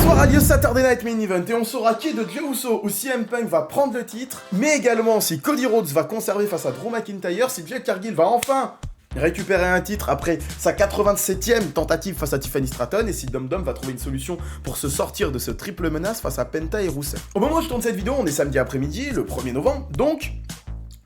soir a lieu Saturday Night Main Event et on saura qui de Jey Uso ou CM Punk va prendre le titre, mais également si Cody Rhodes va conserver face à Drew McIntyre, si Jade Cargill va enfin récupérer un titre après sa 87e tentative face à Tiffany Stratton et si Dom Dom va trouver une solution pour se sortir de ce triple menace face à Penta et Rusev. Au moment où je tourne cette vidéo, on est samedi après-midi, le 1er novembre, donc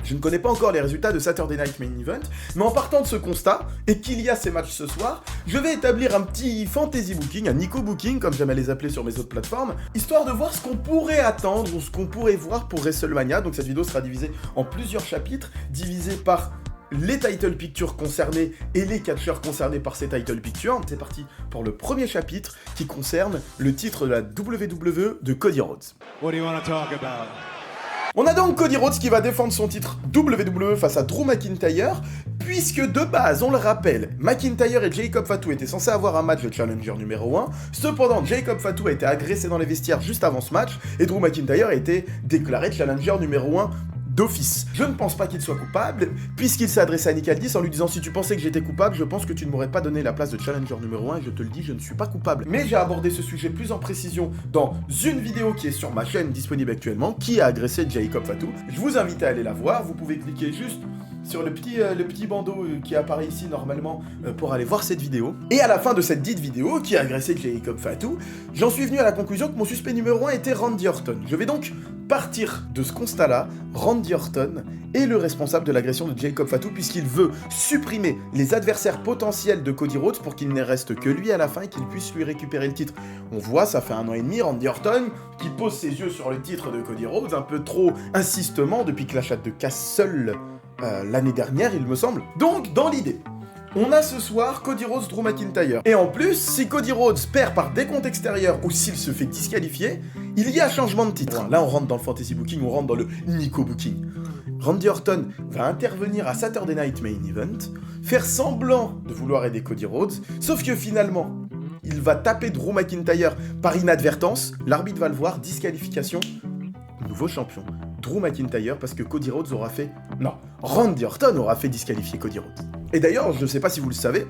je ne connais pas encore les résultats de Saturday Night Main Event, mais en partant de ce constat, et qu'il y a ces matchs ce soir, je vais établir un petit fantasy booking, un Nico booking, comme j'aime à les appeler sur mes autres plateformes, histoire de voir ce qu'on pourrait attendre ou ce qu'on pourrait voir pour WrestleMania. Donc cette vidéo sera divisée en plusieurs chapitres, divisés par les title pictures concernés et les catcheurs concernés par ces title pictures. C'est parti pour le premier chapitre qui concerne le titre de la WWE de Cody Rhodes. What do you want to talk about? On a donc Cody Rhodes qui va défendre son titre WWE face à Drew McIntyre, puisque de base, on le rappelle, McIntyre et Jacob Fatu étaient censés avoir un match de challenger numéro 1, cependant Jacob Fatu a été agressé dans les vestiaires juste avant ce match, et Drew McIntyre a été déclaré challenger numéro 1 d'office. Je ne pense pas qu'il soit coupable, puisqu'il s'est adressé à Nick Aldis en lui disant « Si tu pensais que j'étais coupable, je pense que tu ne m'aurais pas donné la place de challenger numéro 1, et je te le dis, je ne suis pas coupable. » Mais j'ai abordé ce sujet plus en précision dans une vidéo qui est sur ma chaîne disponible actuellement, qui a agressé Jacob Fatu. Je vous invite à aller la voir, vous pouvez cliquer juste sur le petit bandeau qui apparaît ici normalement pour aller voir cette vidéo. Et à la fin de cette dite vidéo, qui a agressé Jacob Fatu, j'en suis venu à la conclusion que mon suspect numéro 1 était Randy Orton. Je vais donc partir de ce constat-là, Randy Orton est le responsable de l'agression de Jacob Fatu puisqu'il veut supprimer les adversaires potentiels de Cody Rhodes pour qu'il ne reste que lui à la fin et qu'il puisse lui récupérer le titre. On voit, ça fait 1 an et demi, Randy Orton qui pose ses yeux sur le titre de Cody Rhodes, un peu trop insistement depuis que la chatte de Castle l'année dernière, il me semble. Donc, dans l'idée, on a ce soir Cody Rhodes, Drew McIntyre. Et en plus, si Cody Rhodes perd par décompte extérieur ou s'il se fait disqualifier, il y a changement de titre. Là, on rentre dans le fantasy booking, on rentre dans le Nico booking. Randy Orton va intervenir à Saturday Night Main Event, faire semblant de vouloir aider Cody Rhodes, sauf que finalement, il va taper Drew McIntyre par inadvertance, l'arbitre va le voir, disqualification, nouveau champion. Drew McIntyre parce que Cody Rhodes aura fait... Non, Randy Orton aura fait disqualifier Cody Rhodes. Et d'ailleurs, je ne sais pas si vous le savez,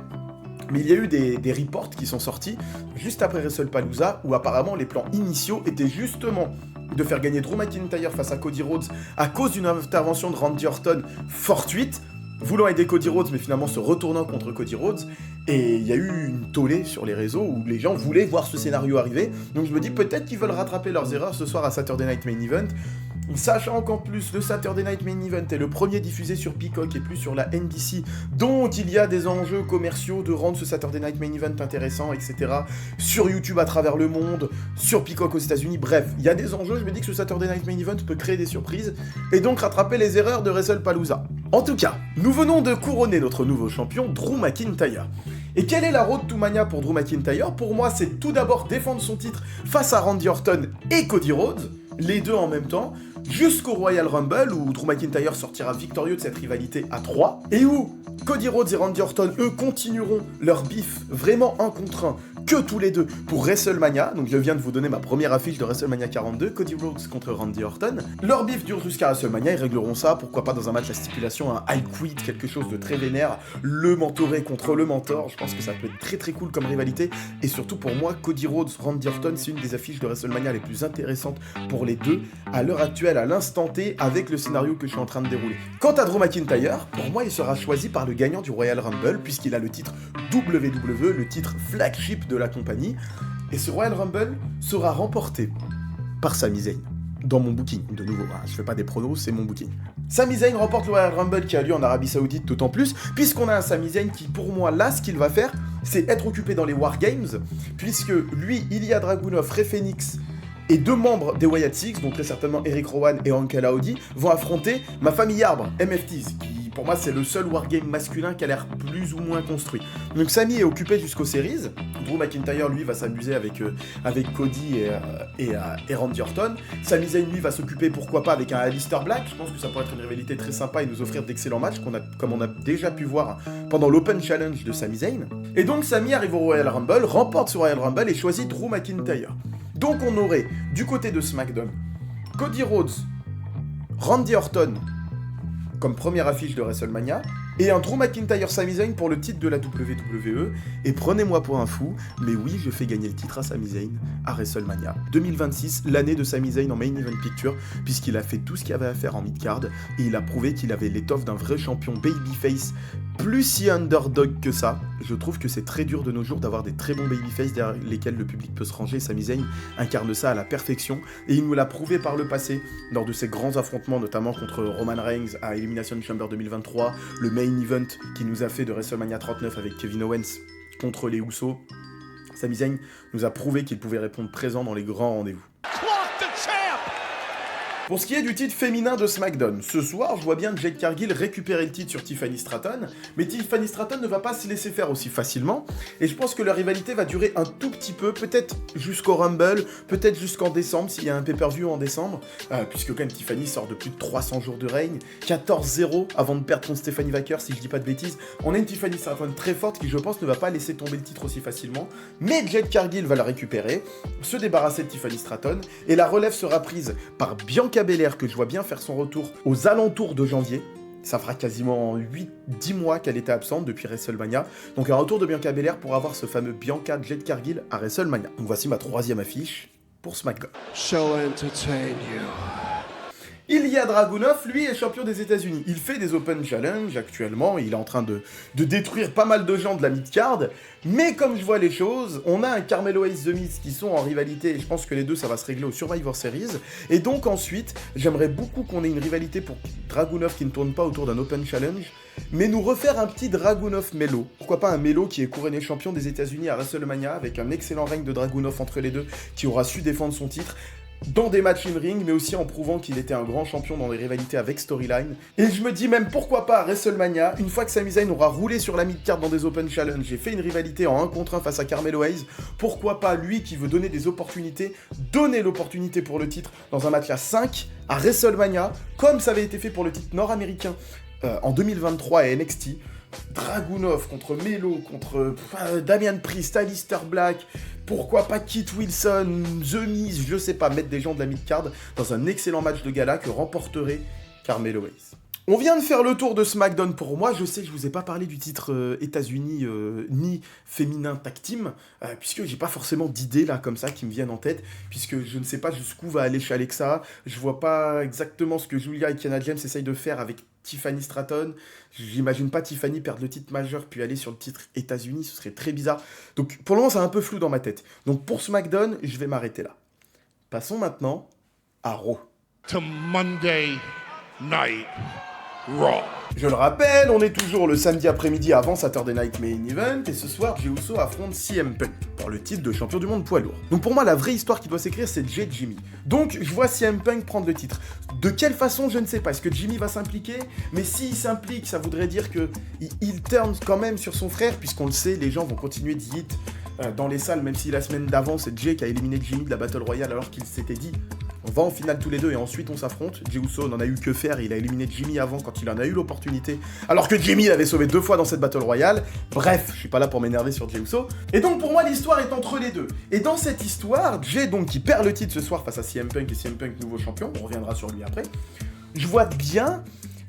mais il y a eu des reports qui sont sortis juste après WrestlePalooza où apparemment les plans initiaux étaient justement de faire gagner Drew McIntyre face à Cody Rhodes à cause d'une intervention de Randy Orton fortuite, voulant aider Cody Rhodes mais finalement se retournant contre Cody Rhodes, et il y a eu une tollée sur les réseaux où les gens voulaient voir ce scénario arriver, donc je me dis peut-être qu'ils veulent rattraper leurs erreurs ce soir à Saturday Night Main Event, sachant qu'en plus le Saturday Night Main Event est le premier diffusé sur Peacock et plus sur la NBC, donc il y a des enjeux commerciaux de rendre ce Saturday Night Main Event intéressant, etc. Sur YouTube à travers le monde, sur Peacock aux États-Unis, bref, il y a des enjeux, je me dis que ce Saturday Night Main Event peut créer des surprises, et donc rattraper les erreurs de WrestlePalooza. En tout cas, nous venons de couronner notre nouveau champion, Drew McIntyre. Et quelle est la road to Mania pour Drew McIntyre? Pour moi, c'est tout d'abord défendre son titre face à Randy Orton et Cody Rhodes, les deux en même temps, jusqu'au Royal Rumble où Drew McIntyre sortira victorieux de cette rivalité à 3, et où Cody Rhodes et Randy Orton, eux, continueront leur bif vraiment 1 contre 1, que tous les deux, pour WrestleMania. Donc je viens de vous donner ma première affiche de WrestleMania 42, Cody Rhodes contre Randy Orton. Leur bif dure jusqu'à WrestleMania, ils régleront ça, pourquoi pas dans un match à stipulation, un I Quit, quelque chose de très vénère, le mentoré contre le mentor, je pense que ça peut être très très cool comme rivalité, et surtout pour moi, Cody Rhodes, Randy Orton, c'est une des affiches de WrestleMania les plus intéressantes pour les deux, à l'heure actuelle, à l'instant T, avec le scénario que je suis en train de dérouler. Quant à Drew McIntyre, pour moi, il sera choisi par le gagnant du Royal Rumble, puisqu'il a le titre WWE, le titre flagship de la compagnie, et ce Royal Rumble sera remporté par Sami Zayn. Dans mon booking, de nouveau, hein, je fais pas des pronos, c'est mon booking. Sami Zayn remporte le Royal Rumble qui a lieu en Arabie Saoudite, d'autant plus, puisqu'on a un Sami Zayn qui, pour moi, là, ce qu'il va faire, c'est être occupé dans les War Games, puisque lui, Ilya Dragunov, Rey Fenix et 2 membres des Wyatt Six, donc très certainement Eric Rowan et Uncle Howdy, vont affronter ma famille Arbre, MFTs, qui pour moi c'est le seul wargame masculin qui a l'air plus ou moins construit. Donc Sami est occupé jusqu'aux séries, Drew McIntyre lui va s'amuser avec Cody et Randy Orton, Sami Zayn lui va s'occuper pourquoi pas avec un Aleister Black, je pense que ça pourrait être une rivalité très sympa et nous offrir d'excellents matchs, comme on a déjà pu voir pendant l'Open Challenge de Sami Zayn. Et donc Sami arrive au Royal Rumble, remporte ce Royal Rumble et choisit Drew McIntyre. Donc on aurait, du côté de SmackDown, Cody Rhodes, Randy Orton comme première affiche de WrestleMania, et un Drew McIntyre Sami Zayn pour le titre de la WWE. Et prenez-moi pour un fou, mais oui, je fais gagner le titre à Sami Zayn à WrestleMania 2026, l'année de Sami Zayn en Main Event Picture, puisqu'il a fait tout ce qu'il y avait à faire en mid-card, et il a prouvé qu'il avait l'étoffe d'un vrai champion babyface, plus si underdog que ça. Je trouve que c'est très dur de nos jours d'avoir des très bons babyface derrière lesquels le public peut se ranger. Sami Zayn incarne ça à la perfection, et il nous l'a prouvé par le passé, lors de ses grands affrontements, notamment contre Roman Reigns à Elimination Chamber 2023, le main event qui nous a fait de WrestleMania 39 avec Kevin Owens contre les Usos. Sami Zayn nous a prouvé qu'il pouvait répondre présent dans les grands rendez-vous. Pour ce qui est du titre féminin de SmackDown, ce soir, je vois bien Jade Cargill récupérer le titre sur Tiffany Stratton, mais Tiffany Stratton ne va pas se laisser faire aussi facilement, et je pense que leur rivalité va durer un tout petit peu, peut-être jusqu'au Rumble, peut-être jusqu'en décembre, s'il y a un pay-per-view en décembre, puisque quand même Tiffany sort de plus de 300 jours de règne, 14-0 avant de perdre contre Stephanie Vaquer, si je dis pas de bêtises. On a une Tiffany Stratton très forte qui, je pense, ne va pas laisser tomber le titre aussi facilement, mais Jade Cargill va la récupérer, se débarrasser de Tiffany Stratton, et la relève sera prise par Bianca Belair, que je vois bien faire son retour aux alentours de janvier. Ça fera quasiment 10 mois qu'elle était absente depuis WrestleMania. Donc un retour de Bianca Belair pour avoir ce fameux Bianca Jade Cargill à WrestleMania. Donc voici ma troisième affiche pour SmackDown. Shall entertain you. Ilya Dragunov, lui, est champion des États-Unis. Il fait des Open Challenge actuellement, il est en train de détruire pas mal de gens de la mid-card, mais comme je vois les choses, on a un Carmelo Hayes The Miz qui sont en rivalité, et je pense que les deux, ça va se régler au Survivor Series, et donc ensuite, j'aimerais beaucoup qu'on ait une rivalité pour Dragunov qui ne tourne pas autour d'un Open Challenge, mais nous refaire un petit Dragunov-Melo. Pourquoi pas un Melo qui est couronné champion des États-Unis à WrestleMania, avec un excellent règne de Dragunov entre les deux, qui aura su défendre son titre, dans des matchs in-ring, mais aussi en prouvant qu'il était un grand champion dans des rivalités avec storyline. Et je me dis même, pourquoi pas à WrestleMania, une fois que Sami Zayn aura roulé sur la mid-card dans des Open Challenge, j'ai fait une rivalité en 1 contre 1 face à Carmelo Hayes, pourquoi pas lui qui veut donner des opportunités, donner l'opportunité pour le titre dans un match à 5 à WrestleMania, comme ça avait été fait pour le titre nord-américain en 2023 à NXT. Dragunov contre Melo, contre Damian Priest, Aleister Black, pourquoi pas Kit Wilson, The Miz, je sais pas, mettre des gens de la mid-card dans un excellent match de gala que remporterait Carmelo Hayes. On vient de faire le tour de SmackDown pour moi, je sais que je vous ai pas parlé du titre États-Unis ni féminin tag team, puisque j'ai pas forcément d'idées là comme ça qui me viennent en tête, puisque je ne sais pas jusqu'où va aller chez Alexa, je vois pas exactement ce que Julia et Kiana James essayent de faire avec Tiffany Stratton, j'imagine pas Tiffany perdre le titre majeur puis aller sur le titre États-Unis, ce serait très bizarre, donc pour le moment c'est un peu flou dans ma tête, donc pour SmackDown, je vais m'arrêter là. Passons maintenant à Raw. To Monday Night Raw. Je le rappelle, on est toujours le samedi après-midi avant Saturday Night Main Event, et ce soir, Jey Uso affronte CM Punk pour le titre de champion du monde poids lourd. Donc pour moi, la vraie histoire qui doit s'écrire, c'est Jey Jimmy. Donc je vois CM Punk prendre le titre. De quelle façon, je ne sais pas. Est-ce que Jimmy va s'impliquer? Mais s'il s'implique, ça voudrait dire que il turn quand même sur son frère, puisqu'on le sait, les gens vont continuer d'y hit dans les salles, même si la semaine d'avant, c'est Jey qui a éliminé Jimmy de la Battle Royale alors qu'il s'était dit on va en finale tous les deux et ensuite on s'affronte. Jey Uso n'en a eu que faire, il a éliminé Jimmy avant quand il en a eu l'opportunité, alors que Jimmy l'avait sauvé 2 fois dans cette Battle Royale. Bref, je suis pas là pour m'énerver sur Jey Uso. Et donc pour moi l'histoire est entre les deux. Et dans cette histoire, Jey donc qui perd le titre ce soir face à CM Punk et CM Punk nouveau champion, on reviendra sur lui après. Je vois bien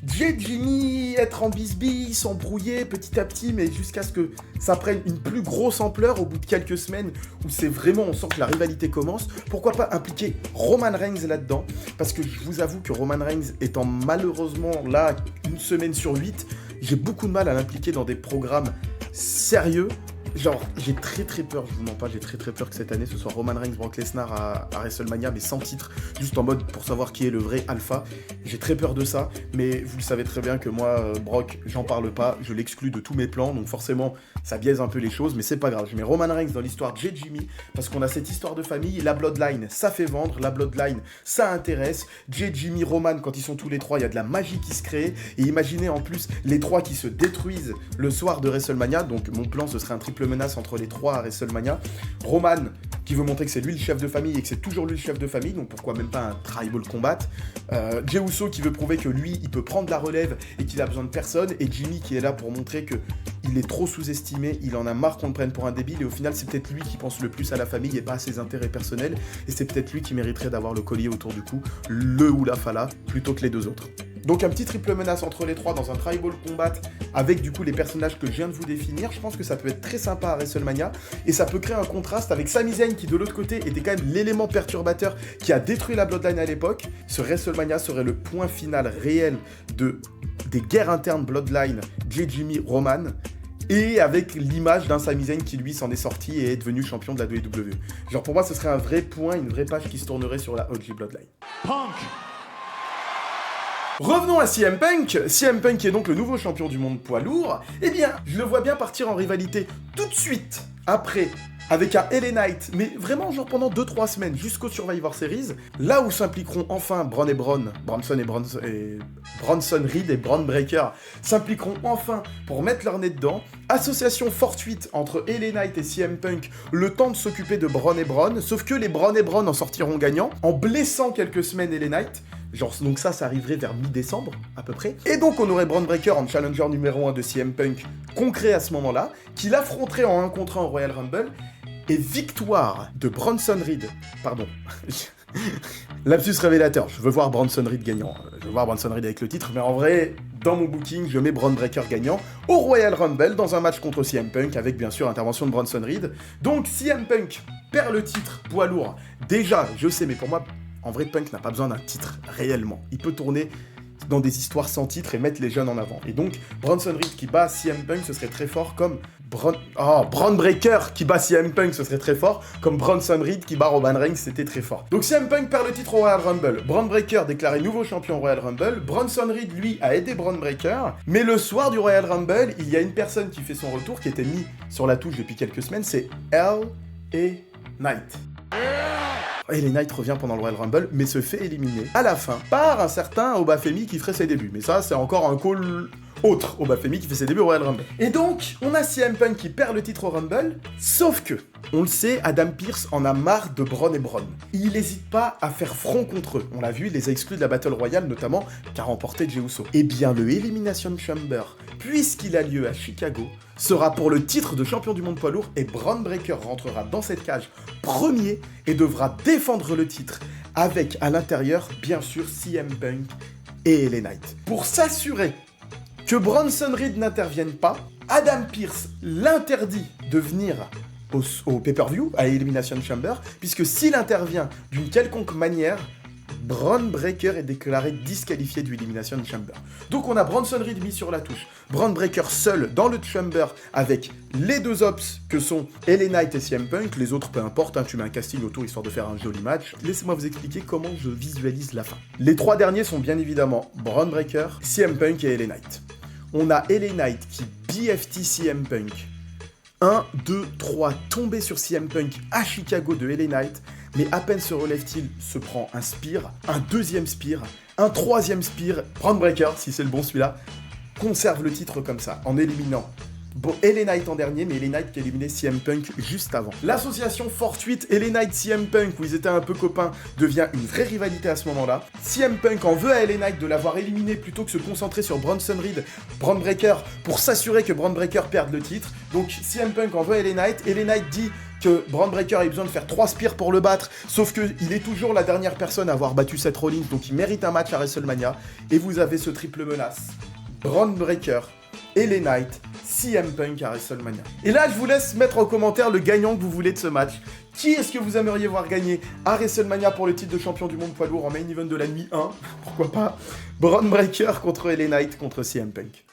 Jey Jimmy être en bisbille, s'embrouiller petit à petit, mais jusqu'à ce que ça prenne une plus grosse ampleur au bout de quelques semaines où c'est vraiment, on sent que la rivalité commence. Pourquoi pas impliquer Roman Reigns là-dedans? Parce que je vous avoue que Roman Reigns étant malheureusement là 1 semaine sur 8, j'ai beaucoup de mal à l'impliquer dans des programmes sérieux. Genre, j'ai très peur, je vous mens pas, j'ai très peur que cette année ce soit Roman Reigns, Brock Lesnar à WrestleMania, mais sans titre, juste en mode pour savoir qui est le vrai alpha. J'ai très peur de ça, mais vous le savez très bien que moi, Brock, j'en parle pas, je l'exclus de tous mes plans, donc forcément, ça biaise un peu les choses, mais c'est pas grave. Je mets Roman Reigns dans l'histoire Jey Jimmy, parce qu'on a cette histoire de famille, la Bloodline, ça fait vendre, la Bloodline, ça intéresse. Jey Jimmy, Roman, quand ils sont tous les trois, il y a de la magie qui se crée, et imaginez en plus les trois qui se détruisent le soir de WrestleMania, donc mon plan, ce serait un triple menace entre les trois à WrestleMania. Roman qui veut montrer que c'est lui le chef de famille et que c'est toujours lui le chef de famille, donc pourquoi même pas un tribal combat. Jey Uso qui veut prouver que lui il peut prendre la relève et qu'il a besoin de personne, et Jimmy qui est là pour montrer que il est trop sous-estimé, il en a marre qu'on le prenne pour un débile, et au final c'est peut-être lui qui pense le plus à la famille et pas à ses intérêts personnels, et c'est peut-être lui qui mériterait d'avoir le collier autour du cou, le ou la Fala, plutôt que les deux autres. Donc un petit triple menace entre les trois dans un tribal combat avec du coup les personnages que je viens de vous définir. Je pense que ça peut être très sympa à WrestleMania et ça peut créer un contraste avec Sami Zayn qui de l'autre côté était quand même l'élément perturbateur qui a détruit la Bloodline à l'époque. Ce WrestleMania serait le point final réel des guerres internes Bloodline, Jey, Jimmy, Roman, et avec l'image d'un Sami Zayn qui lui s'en est sorti et est devenu champion de la WWE. Genre pour moi ce serait un vrai point, une vraie page qui se tournerait sur la OG Bloodline. Punk. Revenons à CM Punk. CM Punk qui est donc le nouveau champion du monde poids lourd. Eh bien, je le vois bien partir en rivalité tout de suite après avec un LA Knight, mais vraiment genre pendant 2-3 semaines jusqu'au Survivor Series, là où s'impliqueront enfin Bronson Reed et Bron Breakker s'impliqueront enfin pour mettre leur nez dedans. Association fortuite entre LA Knight et CM Punk, le temps de s'occuper de Bron et Bron, sauf que les Bron et Bron en sortiront gagnants en blessant quelques semaines LA Knight. Genre, donc ça arriverait vers mi-décembre, à peu près. Et donc, on aurait Bron Breakker en challenger numéro 1 de CM Punk, concret à ce moment-là, qui l'affronterait en 1 contre 1 au Royal Rumble, et victoire de Bronson Reed. Pardon. Lapsus révélateur, je veux voir Bronson Reed gagnant. Je veux voir Bronson Reed avec le titre, mais en vrai, dans mon booking, je mets Bron Breakker gagnant au Royal Rumble, dans un match contre CM Punk, avec bien sûr intervention de Bronson Reed. Donc, CM Punk perd le titre poids lourd. Déjà, je sais, mais pour moi... En vrai, Punk n'a pas besoin d'un titre, réellement. Il peut tourner dans des histoires sans titre et mettre les jeunes en avant. Et donc, Bronson Reed qui bat CM Punk, ce serait très fort, comme Bron Breakker qui bat CM Punk, ce serait très fort, comme Bronson Reed qui bat Roman Reigns, c'était très fort. Donc CM Punk perd le titre au Royal Rumble. Bron Breakker déclaré nouveau champion au Royal Rumble. Bronson Reed, lui, a aidé Bron Breakker. Mais le soir du Royal Rumble, il y a une personne qui fait son retour, qui était mis sur la touche depuis quelques semaines, c'est LA Knight. LA Knight revient pendant le Royal Rumble, mais se fait éliminer à la fin par un certain Obafemi qui ferait ses débuts. Mais ça, c'est encore un call autre Obafemi qui fait ses débuts au Royal Rumble. Et donc, on a CM Punk qui perd le titre au Rumble, sauf que, on le sait, Adam Pearce en a marre de Bron et Bron. Il n'hésite pas à faire front contre eux. On l'a vu, il les a exclus de la Battle Royale, notamment, qu'a remporté Jey Uso. Eh bien, le Elimination Chamber, puisqu'il a lieu à Chicago, sera pour le titre de champion du monde poids lourd et Bron Breakker rentrera dans cette cage premier et devra défendre le titre avec à l'intérieur, bien sûr, CM Punk et LA Knight. Pour s'assurer que Bronson Reed n'intervienne pas, Adam Pearce l'interdit de venir au pay-per-view, à Elimination Chamber, puisque s'il intervient d'une quelconque manière, Bron Breakker est déclaré disqualifié du Elimination Chamber. Donc on a Bronson Reed mis sur la touche, Bron Breakker seul dans le Chamber avec les deux ops que sont LA Knight et CM Punk, les autres peu importe, tu mets un casting autour histoire de faire un joli match. Laissez-moi vous expliquer comment je visualise la fin. Les trois derniers sont bien évidemment Bron Breakker, CM Punk et LA Knight. On a LA Knight qui BFT CM Punk. 1, 2, 3, tombé sur CM Punk à Chicago de LA Knight, mais à peine se relève-t-il, se prend un spear, un deuxième spear, un troisième spear, Bron Breakker, si c'est le bon celui-là, conserve le titre comme ça, en éliminant LA Knight en dernier, mais LA Knight qui a éliminé CM Punk juste avant. L'association fortuite LA Knight CM Punk, où ils étaient un peu copains, devient une vraie rivalité à ce moment-là. CM Punk en veut à LA Knight de l'avoir éliminé plutôt que se concentrer sur Bronson Reed, Bron Breakker, pour s'assurer que Bron Breakker perde le titre. Donc CM Punk en veut à LA Knight dit que Bron Breakker a besoin de faire 3 spears pour le battre, sauf qu'il est toujours la dernière personne à avoir battu Seth Rollins, donc il mérite un match à WrestleMania, et vous avez ce triple menace. Bron Breakker, LA Knight, CM Punk à WrestleMania. Et là, je vous laisse mettre en commentaire le gagnant que vous voulez de ce match. Qui est-ce que vous aimeriez voir gagner à WrestleMania pour le titre de champion du monde poids lourd en main event de la nuit 1? Pourquoi pas Bron Breakker contre LA Knight contre CM Punk.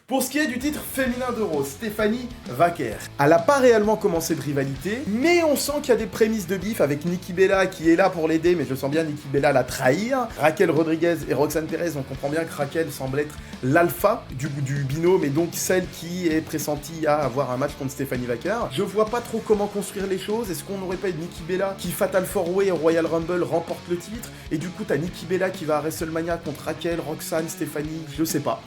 Pour ce qui est du titre féminin de Raw, Stephanie Vaquer. Elle n'a pas réellement commencé de rivalité, mais on sent qu'il y a des prémices de bif avec Nikki Bella qui est là pour l'aider, mais je sens bien Nikki Bella la trahir. Raquel Rodriguez et Roxanne Perez, on comprend bien que Raquel semble être l'alpha du binôme, et donc celle qui est pressentie à avoir un match contre Stephanie Vaquer. Je vois pas trop comment construire les choses. Est-ce qu'on n'aurait pas une Nikki Bella qui Fatal 4-Way au Royal Rumble remporte le titre, et du coup t'as Nikki Bella qui va à WrestleMania contre Raquel, Roxanne, Stephanie, je sais pas.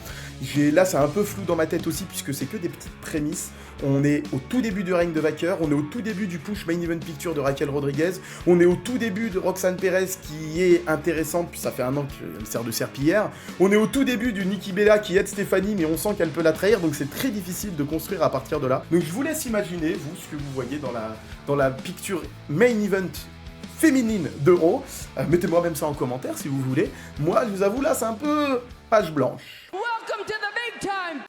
Là, c'est un peu flou dans ma tête aussi, puisque c'est que des petites prémices. On est au tout début du règne de Vaquer, on est au tout début du push main event picture de Raquel Rodriguez, on est au tout début de Roxanne Perez qui est intéressante, puis ça fait un an qu'elle sert de serpillière. On est au tout début du Nikki Bella qui aide Stephanie, mais on sent qu'elle peut la trahir, donc c'est très difficile de construire à partir de là. Donc je vous laisse imaginer, vous, ce que vous voyez dans la picture main event féminine de Raw. Mettez-moi même ça en commentaire si vous voulez. Moi, je vous avoue, là, c'est un peu page blanche. Welcome to the big time.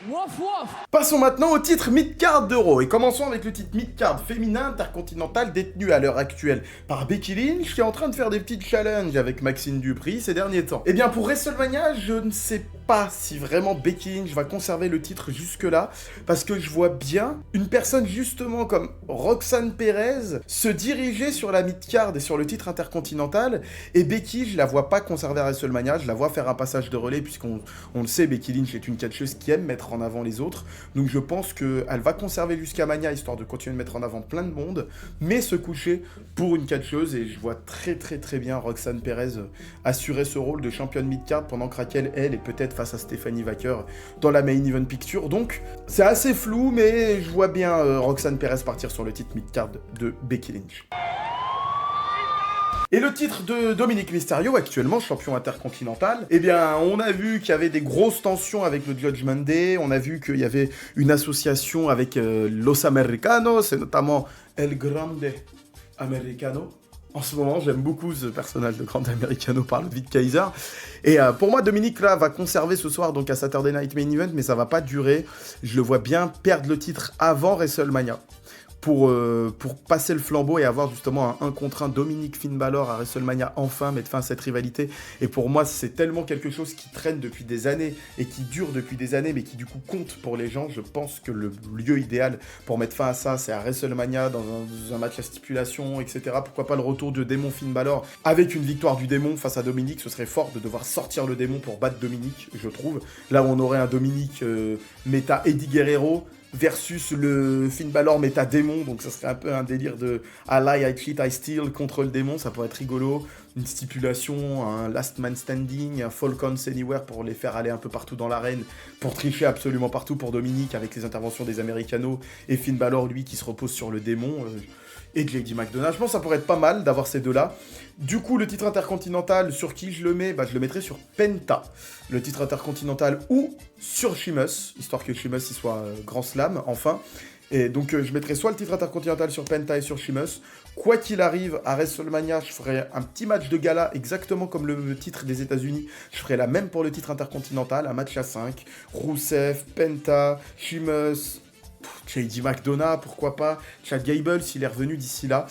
Woof woof. Passons maintenant au titre mid-card de Raw et commençons avec le titre mid-card féminin intercontinental détenu à l'heure actuelle par Becky Lynch qui est en train de faire des petits challenges avec Maxine Dupri ces derniers temps. Et bien pour WrestleMania, je ne sais pas si vraiment Becky Lynch va conserver le titre jusque-là parce que je vois bien une personne justement comme Roxanne Perez se diriger sur la mid-card et sur le titre intercontinental et Becky, je la vois pas conserver à WrestleMania, je la vois faire un passage de relais puisqu'on le sait, Becky Lynch est une catcheuse qui aime mettre en avant les autres, donc je pense qu'elle va conserver jusqu'à Mania histoire de continuer de mettre en avant plein de monde, mais se coucher pour une catcheuse et je vois très bien Roxanne Perez assurer ce rôle de championne mid-card pendant que Raquel, elle, est peut-être face à Stephanie Wacker dans la main event picture, donc c'est assez flou, mais je vois bien Roxanne Perez partir sur le titre mid-card de Becky Lynch. Et le titre de Dominic Mysterio, actuellement champion intercontinental, eh bien, on a vu qu'il y avait des grosses tensions avec le Judgment Day, on a vu qu'il y avait une association avec Los Americanos, et notamment El Grande Americano. En ce moment, j'aime beaucoup ce personnage de Grande Americano par Ludwig Kaiser. Et pour moi, Dominic, là, va conserver ce soir donc à Saturday Night Main Event, mais ça va pas durer. Je le vois bien perdre le titre avant WrestleMania. Pour passer le flambeau et avoir justement un 1 contre 1 Dominic Finn Balor à WrestleMania, enfin mettre fin à cette rivalité. Et pour moi, c'est tellement quelque chose qui traîne depuis des années et qui dure depuis des années, mais qui du coup compte pour les gens. Je pense que le lieu idéal pour mettre fin à ça, c'est à WrestleMania, dans un match à stipulation, etc. Pourquoi pas le retour de démon Finn Balor avec une victoire du démon face à Dominic. Ce serait fort de devoir sortir le démon pour battre Dominic, je trouve. Là où on aurait un Dominic méta Eddie Guerrero versus le Finn Balor méta démon, donc ça serait un peu un délire de I lie, I cheat, I steal contre le démon, ça pourrait être rigolo, une stipulation, un last man standing, un Falcons Anywhere pour les faire aller un peu partout dans l'arène, pour tricher absolument partout pour Dominic avec les interventions des Americanos, et Finn Balor lui qui se repose sur le démon, et JD McDonagh. Je pense que ça pourrait être pas mal d'avoir ces deux-là. Du coup, le titre intercontinental, sur qui je le mets ? Je le mettrais sur Penta, le titre intercontinental, ou sur Sheamus, histoire que Sheamus il soit Grand Slam, enfin. Et donc, je mettrais soit le titre intercontinental sur Penta et sur Sheamus. Quoi qu'il arrive, à WrestleMania, je ferai un petit match de gala, exactement comme le titre des États-Unis. Je ferai la même pour le titre intercontinental, un match à 5. Rusev, Penta, Sheamus, JD McDonagh, pourquoi pas, Chad Gable s'il est revenu d'ici là,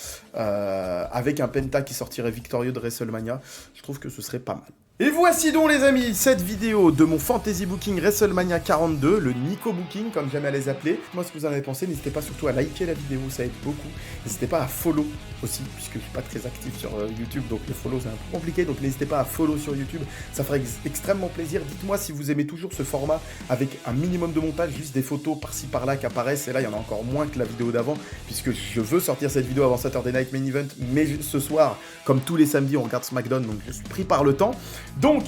avec un Penta qui sortirait victorieux de WrestleMania, je trouve que ce serait pas mal. Et voici donc les amis, cette vidéo de mon Fantasy Booking WrestleMania 42, le Nico Booking comme j'aime à les appeler. Moi ce que vous en avez pensé, n'hésitez pas surtout à liker la vidéo, ça aide beaucoup. N'hésitez pas à follow aussi, puisque je suis pas très actif sur YouTube, donc le follow c'est un peu compliqué, donc n'hésitez pas à follow sur YouTube, ça ferait extrêmement plaisir. Dites-moi si vous aimez toujours ce format avec un minimum de montage, juste des photos par-ci par-là qui apparaissent, et là il y en a encore moins que la vidéo d'avant, puisque je veux sortir cette vidéo avant Saturday Night Main Event, mais ce soir, comme tous les samedis, on regarde SmackDown, donc je suis pris par le temps. Donc,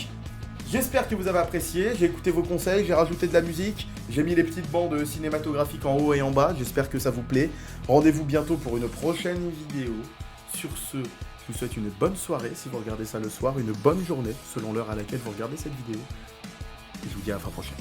j'espère que vous avez apprécié, j'ai écouté vos conseils, j'ai rajouté de la musique, j'ai mis les petites bandes cinématographiques en haut et en bas, j'espère que ça vous plaît. Rendez-vous bientôt pour une prochaine vidéo. Sur ce, je vous souhaite une bonne soirée si vous regardez ça le soir, une bonne journée selon l'heure à laquelle vous regardez cette vidéo. Et je vous dis à la fois prochaine.